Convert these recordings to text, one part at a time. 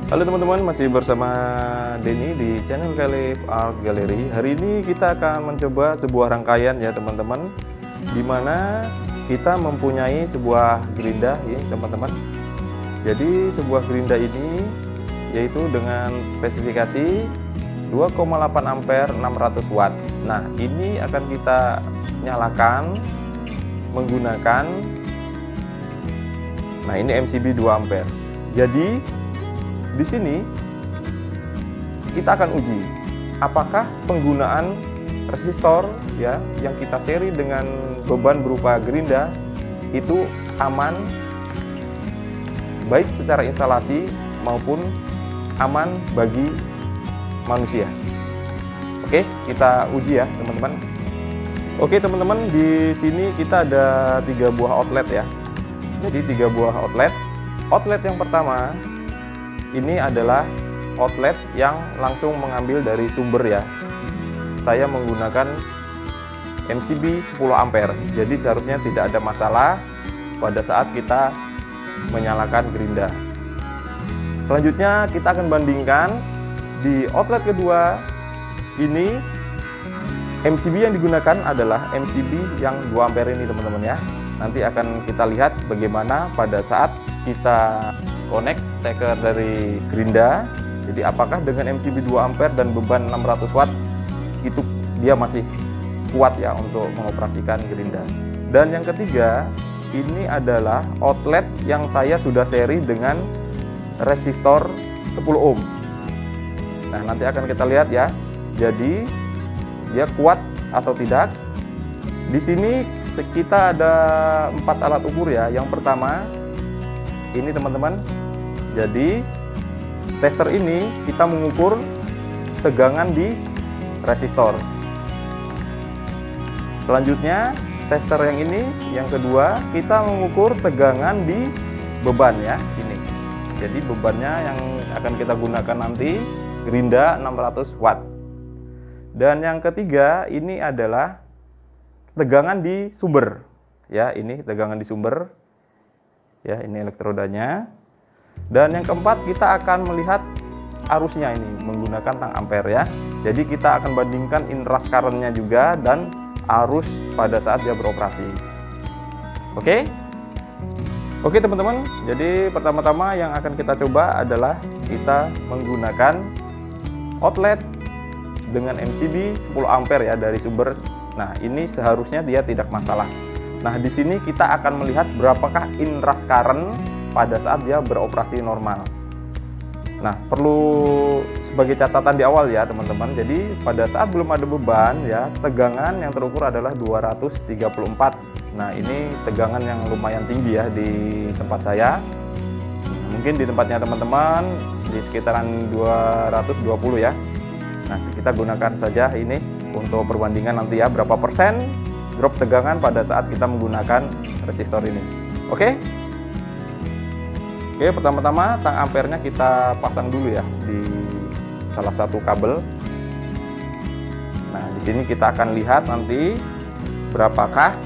Halo teman-teman, masih bersama Denny di channel Caleb Art Gallery. Hari ini kita akan mencoba sebuah rangkaian ya teman-teman, dimana kita mempunyai sebuah gerinda ya teman-teman. Jadi sebuah gerinda ini yaitu dengan spesifikasi 2,8 ampere 600 watt. Nah ini akan kita nyalakan menggunakan ini MCB 2 ampere. Jadi di sini kita akan uji apakah penggunaan resistor ya yang kita seri dengan beban berupa gerinda itu aman baik secara instalasi maupun aman bagi manusia. Oke, kita uji ya teman-teman. Oke teman-teman, di sini kita ada 3 buah outlet ya. Jadi 3 buah outlet. Outlet yang pertama ini adalah outlet yang langsung mengambil dari sumber ya. Saya menggunakan MCB 10 ampere. Jadi seharusnya tidak ada masalah pada saat kita menyalakan gerinda. Selanjutnya kita akan bandingkan di outlet kedua. Ini MCB yang digunakan adalah MCB yang 2 ampere ini teman-teman ya. Nanti akan kita lihat bagaimana pada saat kita connect steker dari gerinda. Jadi apakah dengan MCB 2 ampere dan beban 600 watt itu dia masih kuat ya untuk mengoperasikan gerinda. Dan yang ketiga, ini adalah outlet yang saya sudah seri dengan resistor 10 ohm. Nah, nanti akan kita lihat ya. Jadi dia kuat atau tidak. Di sini kita ada 4 alat ukur ya. Yang pertama ini teman-teman. Jadi tester ini kita mengukur tegangan di resistor. Selanjutnya tester yang ini, yang kedua kita mengukur tegangan di beban ya ini. Jadi bebannya yang akan kita gunakan nanti gerinda 600 watt. Dan yang ketiga ini adalah tegangan di sumber ya, ini tegangan di sumber ya, ini elektrodanya. Dan yang keempat kita akan melihat arusnya ini menggunakan tang ampere ya. Jadi kita akan bandingkan inrush current-nya juga dan arus pada saat dia beroperasi. Oke teman-teman, jadi pertama-tama yang akan kita coba adalah kita menggunakan outlet dengan MCB 10 ampere ya dari sumber. Nah, ini seharusnya dia tidak masalah. Nah, di sini kita akan melihat berapakah inrush current pada saat dia beroperasi normal. Nah, perlu sebagai catatan di awal ya teman-teman. Jadi pada saat belum ada beban ya, tegangan yang terukur adalah 234. Nah, ini tegangan yang lumayan tinggi ya di tempat saya. Mungkin di tempatnya teman-teman di sekitaran 220 ya. Nah, kita gunakan saja ini untuk perbandingan nanti ya, berapa persen drop tegangan pada saat kita menggunakan resistor ini. Oke, pertama-tama tang ampernya kita pasang dulu ya di salah satu kabel. Nah, di sini kita akan lihat nanti berapakah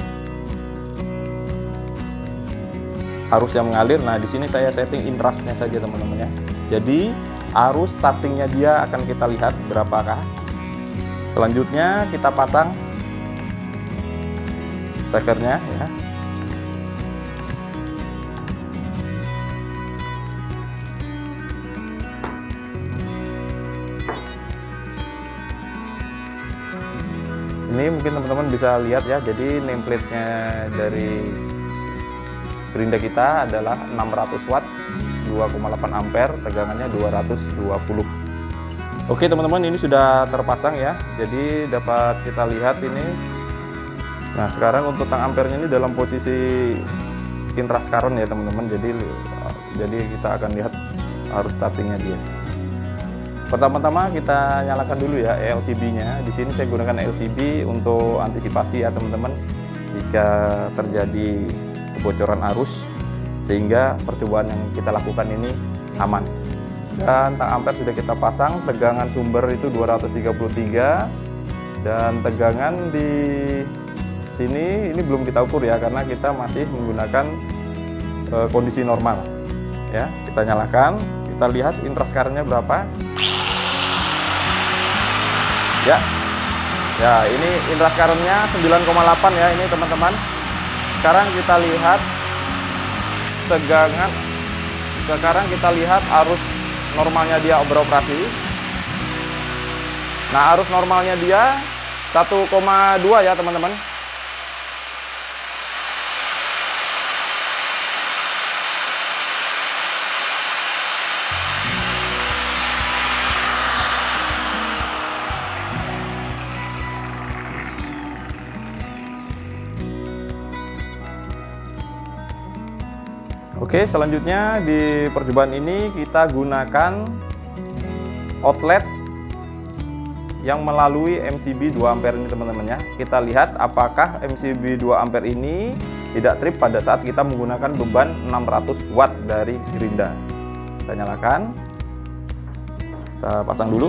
arus yang mengalir. Nah, di sini saya setting inrush-nya saja teman-teman ya. Jadi arus startingnya dia akan kita lihat berapakah. Selanjutnya kita pasang stekernya ya. Ini mungkin teman-teman bisa lihat ya. Jadi nameplate-nya dari gerinda kita adalah 600 watt 2,8 ampere, tegangannya 220. Oke teman-teman, ini sudah terpasang ya. Jadi dapat kita lihat ini. Nah, sekarang untuk tang ampernya ini dalam posisi inrush current ya teman-teman. Jadi kita akan lihat arus startingnya dia. Pertama-tama kita nyalakan dulu ya LCB-nya. Di sini saya gunakan LCB untuk antisipasi ya teman-teman, jika terjadi kebocoran arus, sehingga percobaan yang kita lakukan ini aman. Dan tang ampere sudah kita pasang, tegangan sumber itu 233 dan tegangan di sini ini belum kita ukur ya, karena kita masih menggunakan kondisi normal ya. Kita nyalakan, kita kita lihat interest current-nya berapa. Ya. Ya, ini interest current-nya 9,8 ya ini teman-teman. Sekarang kita lihat tegangan. Sekarang kita lihat arus normalnya dia beroperasi. Nah, arus normalnya dia 1,2 ya teman-teman. Oke, selanjutnya di percobaan ini kita gunakan outlet yang melalui MCB 2 ampere ini teman-teman ya. Kita lihat apakah MCB 2 ampere ini tidak trip pada saat kita menggunakan beban 600 watt dari gerinda. Kita nyalakan. Kita pasang dulu.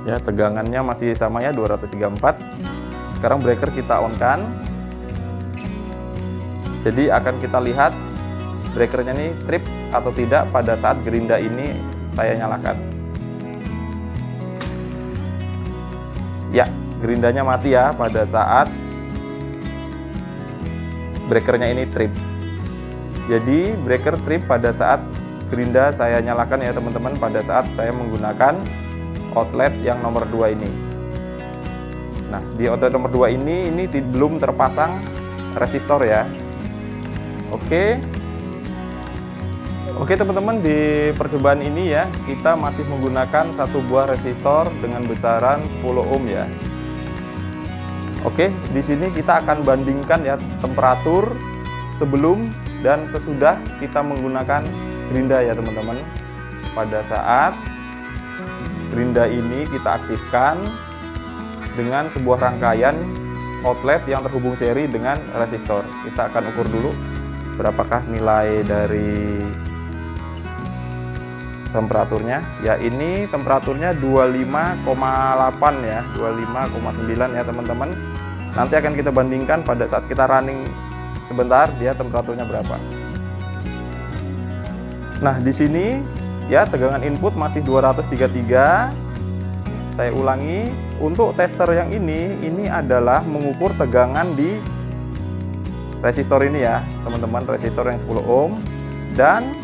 Ya, tegangannya masih sama ya 234. Sekarang breaker kita on kan. Jadi akan kita lihat breakernya ini trip atau tidak pada saat gerinda ini saya nyalakan. Ya, gerindanya mati ya pada saat breakernya ini trip. Jadi breaker trip pada saat gerinda saya nyalakan ya teman-teman, pada saat saya menggunakan outlet yang nomor 2 ini. Nah, di outlet nomor 2 ini belum terpasang resistor ya. Oke teman-teman, di percobaan ini ya kita masih menggunakan satu buah resistor dengan besaran 10 ohm ya. Oke, di sini kita akan bandingkan ya temperatur sebelum dan sesudah kita menggunakan gerinda ya teman-teman. Pada saat gerinda ini kita aktifkan dengan sebuah rangkaian outlet yang terhubung seri dengan resistor. Kita akan ukur dulu berapakah nilai dari temperaturnya. Ya, ini temperaturnya 25,8 ya, 25,9 ya teman-teman. Nanti akan kita bandingkan pada saat kita running sebentar dia temperaturnya berapa. Nah, di sini ya tegangan input masih 233. Saya ulangi, untuk tester yang ini adalah mengukur tegangan di resistor ini ya teman-teman, resistor yang 10 ohm. Dan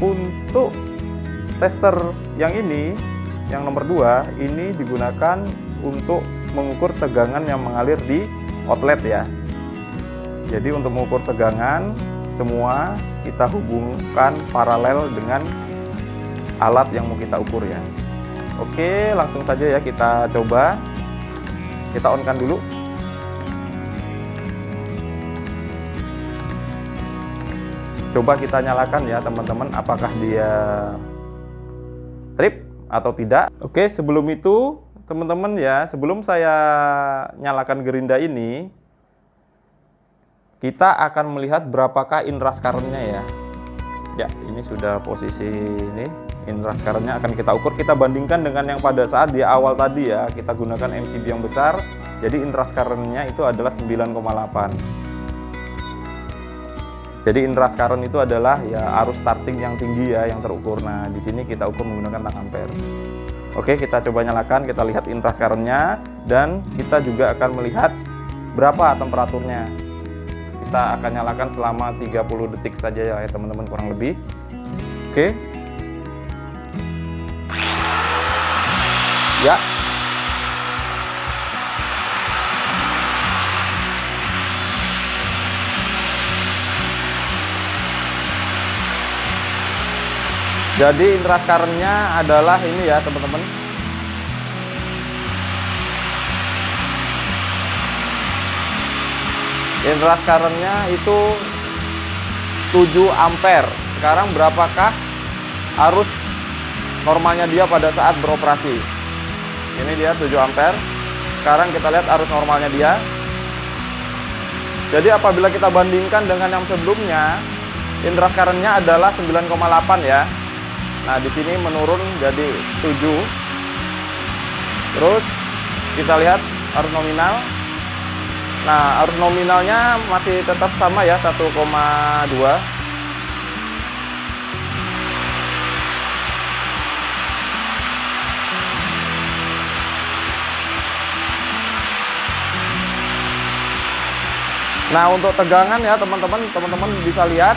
untuk tester yang ini, yang nomor 2 ini digunakan untuk mengukur tegangan yang mengalir di outlet ya. Jadi untuk mengukur tegangan semua kita hubungkan paralel dengan alat yang mau kita ukur ya. Oke, langsung saja ya kita coba. Kita on kan dulu. Coba kita nyalakan ya teman-teman, apakah dia trip atau tidak. Oke, sebelum itu teman-teman ya, sebelum saya nyalakan gerinda ini, kita akan melihat berapakah inrush current-nya ya. Ya, ini sudah posisi ini. Inrush current-nya akan kita ukur, kita bandingkan dengan yang pada saat di awal tadi ya, kita gunakan MCB yang besar. Jadi inrush current-nya itu adalah 9,8. Jadi inrush current itu adalah ya arus starting yang tinggi ya yang terukur. Nah, di sini kita ukur menggunakan tang ampere. Oke, kita coba nyalakan, kita lihat inrush current-nya dan kita juga akan melihat berapa temperaturnya. Kita akan nyalakan selama 30 detik saja ya teman-teman, kurang lebih. Oke. Ya. Jadi inrush current-nya adalah ini ya teman-teman. Inrush current-nya itu 7 ampere. Sekarang berapakah arus normalnya dia pada saat beroperasi? Ini dia 7 ampere. Sekarang kita lihat arus normalnya dia. Jadi apabila kita bandingkan dengan yang sebelumnya, inrush current-nya adalah 9,8 ya. Nah, di sini menurun jadi 7. Terus kita lihat arus nominal. Nah, arus nominalnya masih tetap sama ya, 1,2. Nah, untuk tegangan ya teman-teman bisa lihat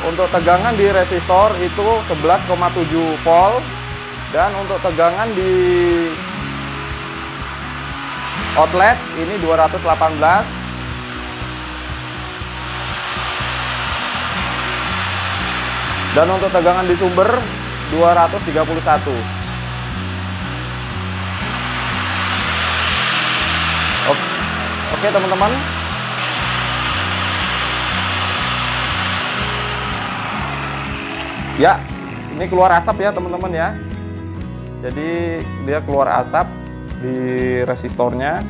untuk tegangan di resistor itu 11,7 volt, dan untuk tegangan di outlet ini 218. Dan untuk tegangan di sumber 231. Oke teman-teman. Ya, ini keluar asap ya teman-teman ya. Jadi dia keluar asap di resistornya.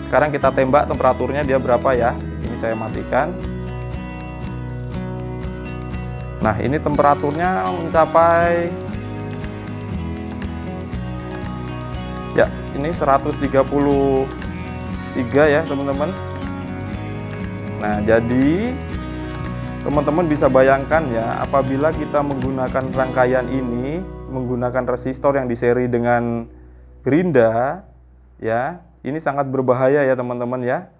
Sekarang kita tembak temperaturnya dia berapa ya. Ini saya matikan. Nah, ini temperaturnya mencapai, ya, ini 133 ya teman-teman. Nah, jadi teman-teman bisa bayangkan ya, apabila kita menggunakan rangkaian ini, menggunakan resistor yang diseri dengan gerinda, ya, ini sangat berbahaya ya teman-teman ya.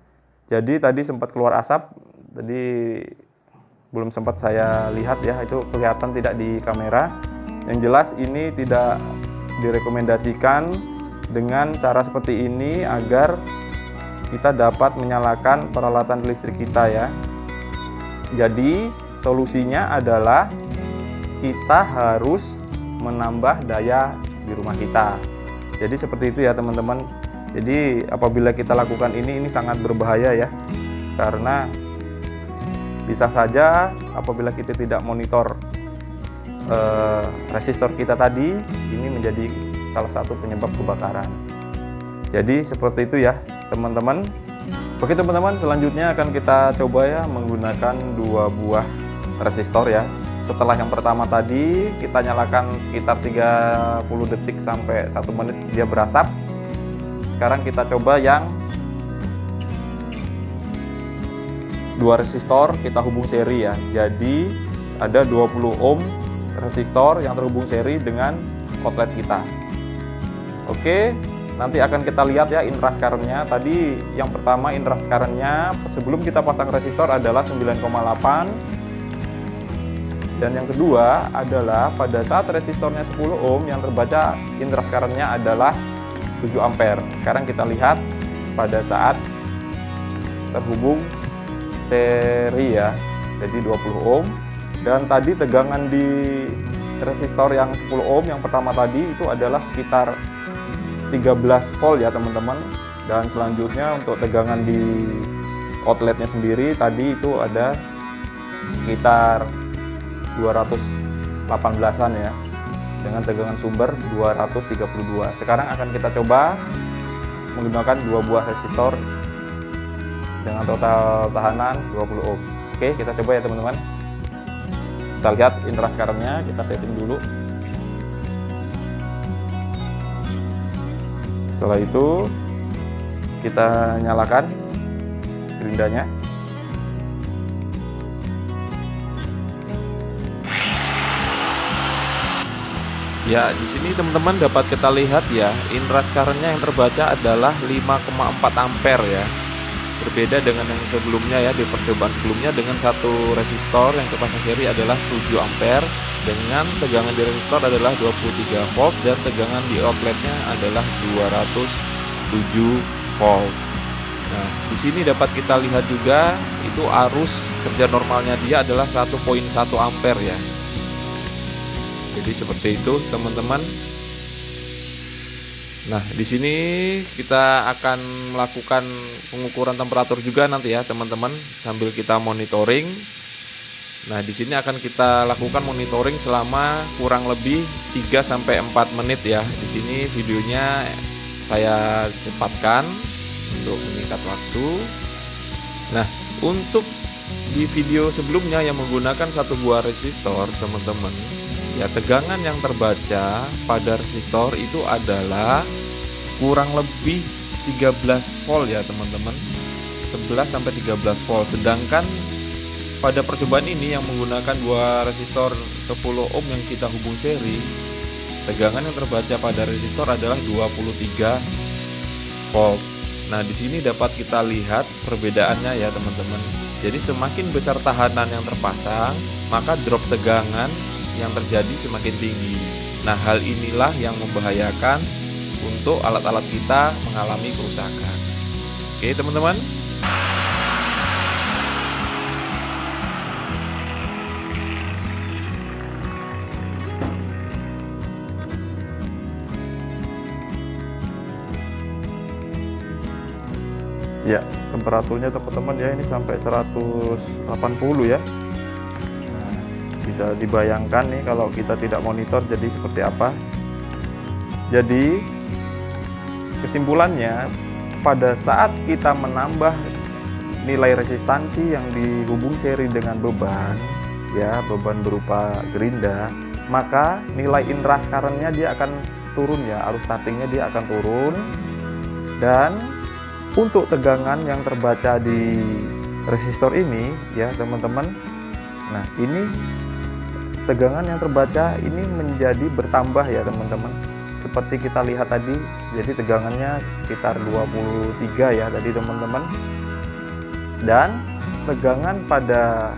Jadi tadi sempat keluar asap, tadi belum sempat saya lihat ya, itu kelihatan tidak di kamera. Yang jelas ini tidak direkomendasikan dengan cara seperti ini agar kita dapat menyalakan peralatan listrik kita ya. Jadi solusinya adalah kita harus menambah daya di rumah kita. Jadi seperti itu ya teman-teman. Jadi apabila kita lakukan ini sangat berbahaya ya, karena bisa saja apabila kita tidak monitor resistor kita tadi, ini menjadi salah satu penyebab kebakaran. Jadi seperti itu ya teman-teman. Oke teman-teman, selanjutnya akan kita coba ya menggunakan 2 buah resistor ya. Setelah yang pertama tadi kita nyalakan sekitar 30 detik sampai 1 menit dia berasap. Sekarang kita coba yang 2 resistor kita hubung seri ya. Jadi ada 20 ohm resistor yang terhubung seri dengan outlet kita. Oke. Nanti akan kita lihat ya inrush current-nya. Tadi yang pertama inrush current-nya sebelum kita pasang resistor adalah 9,8. Dan yang kedua adalah pada saat resistornya 10 ohm yang terbaca inrush current-nya adalah 7 ampere. Sekarang kita lihat pada saat terhubung seri ya. Jadi 20 ohm. Dan tadi tegangan di resistor yang 10 ohm yang pertama tadi itu adalah sekitar 13 volt ya teman-teman. Dan selanjutnya untuk tegangan di outletnya sendiri tadi itu ada sekitar 218-an ya, dengan tegangan sumber 232. Sekarang akan kita coba menggunakan 2 buah resistor dengan total tahanan 20 ohm. Oke, kita coba ya teman-teman. Kita lihat inrush current-nya, kita setting dulu. Setelah itu kita nyalakan gerindanya. Ya, di sini teman-teman dapat kita lihat ya, inrush current-nya yang terbaca adalah 5,4 ampere ya. Berbeda dengan yang sebelumnya ya, di percobaan sebelumnya dengan satu resistor yang terpasang seri adalah 7 ampere. Dengan tegangan di resistor adalah 23 volt dan tegangan di outletnya adalah 207 volt. Nah, di sini dapat kita lihat juga itu arus kerja normalnya dia adalah 1,1 ampere ya. Jadi seperti itu teman-teman. Nah, di sini kita akan melakukan pengukuran temperatur juga nanti ya teman-teman sambil kita monitoring. Nah, di sini akan kita lakukan monitoring selama kurang lebih 3 sampai 4 menit ya. Di sini videonya saya cepatkan untuk menyingkat waktu. Nah, untuk di video sebelumnya yang menggunakan 1 buah resistor, teman-teman, ya tegangan yang terbaca pada resistor itu adalah kurang lebih 13 volt ya, teman-teman. 11 sampai 13 volt. Sedangkan pada percobaan ini yang menggunakan dua resistor 10 ohm yang kita hubung seri, tegangan yang terbaca pada resistor adalah 23 volt. Nah, di sini dapat kita lihat perbedaannya ya teman-teman. Jadi semakin besar tahanan yang terpasang, maka drop tegangan yang terjadi semakin tinggi. Nah, hal inilah yang membahayakan untuk alat-alat kita mengalami kerusakan. Oke teman-teman. Ya, temperaturnya teman-teman ya ini sampai 180 ya. Nah, bisa dibayangkan nih kalau kita tidak monitor jadi seperti apa. Jadi kesimpulannya, pada saat kita menambah nilai resistansi yang dihubung seri dengan beban, ya beban berupa gerinda, maka nilai inrush current-nya dia akan turun ya, arus startingnya dia akan turun. Dan untuk tegangan yang terbaca di resistor ini ya teman-teman, nah ini tegangan yang terbaca ini menjadi bertambah ya teman-teman, seperti kita lihat tadi. Jadi tegangannya sekitar 23 ya tadi teman-teman, dan tegangan pada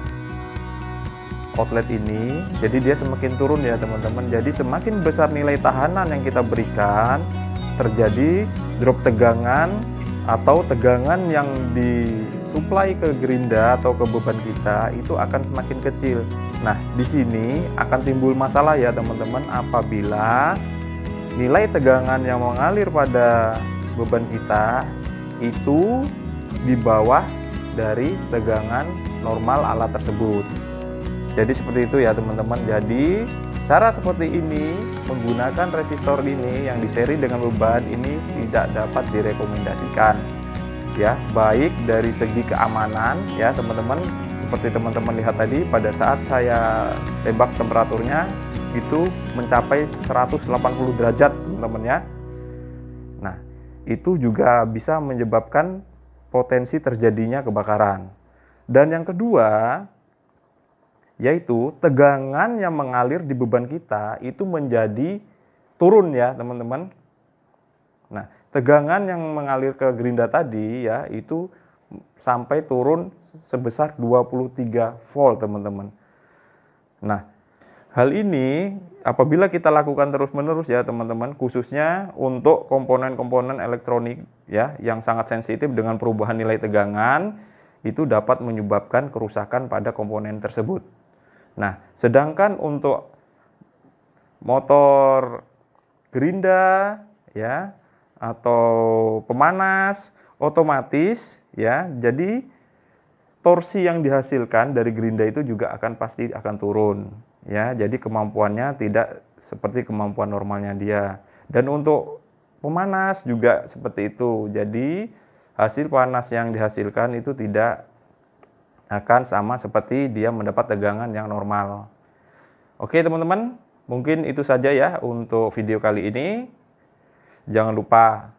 outlet ini jadi dia semakin turun ya teman-teman. Jadi semakin besar nilai tahanan yang kita berikan, terjadi drop tegangan atau tegangan yang disuplai ke gerinda atau ke beban kita itu akan semakin kecil. Nah, di sini akan timbul masalah ya teman-teman apabila nilai tegangan yang mengalir pada beban kita itu di bawah dari tegangan normal alat tersebut. Jadi seperti itu ya teman-teman. Jadi cara seperti ini menggunakan resistor ini yang diseri dengan beban ini tidak dapat direkomendasikan ya, baik dari segi keamanan ya teman-teman. Seperti teman-teman lihat tadi, pada saat saya tembak temperaturnya itu mencapai 180 derajat teman-teman ya. Nah, itu juga bisa menyebabkan potensi terjadinya kebakaran. Dan yang kedua, yaitu tegangan yang mengalir di beban kita itu menjadi turun ya teman-teman. Nah, tegangan yang mengalir ke gerinda tadi ya itu sampai turun sebesar 23 volt teman-teman. Nah, hal ini apabila kita lakukan terus-menerus ya teman-teman, khususnya untuk komponen-komponen elektronik ya yang sangat sensitif dengan perubahan nilai tegangan, itu dapat menyebabkan kerusakan pada komponen tersebut. Nah, sedangkan untuk motor gerinda ya atau pemanas otomatis ya, jadi torsi yang dihasilkan dari gerinda itu juga pasti akan turun ya. Jadi kemampuannya tidak seperti kemampuan normalnya dia. Dan untuk pemanas juga seperti itu. Jadi hasil panas yang dihasilkan itu tidak akan sama seperti dia mendapat tegangan yang normal. Oke teman-teman, mungkin itu saja ya untuk video kali ini. Jangan lupa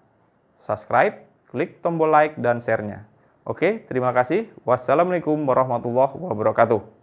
subscribe, klik tombol like dan share-nya. Oke, terima kasih. Wassalamualaikum warahmatullahi wabarakatuh.